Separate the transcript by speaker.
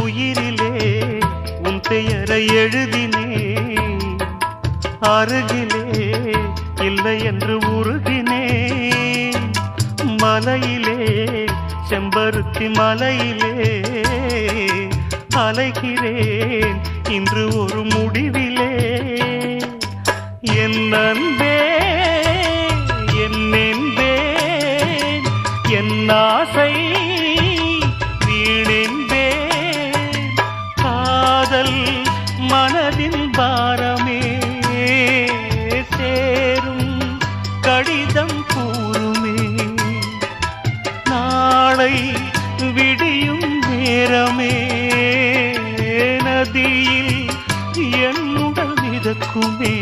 Speaker 1: உயிரிலே உன் பெயரை எழுதினேன். அருகிலே இல்லை என்று உருகினேன். மலையிலே செம்பருத்தி மலையிலே அலைகிறேன் இன்று ஒரு முடிவிலே. என் அன்பே என் என்பேன், என் ஆசை வீணென்பேன். காதல் மனதின் பாரமே சேரும் கடிதம் கூறுமே. நாளை விடியும் நேரமே நதியில் என் உடல் மிதக்குமே.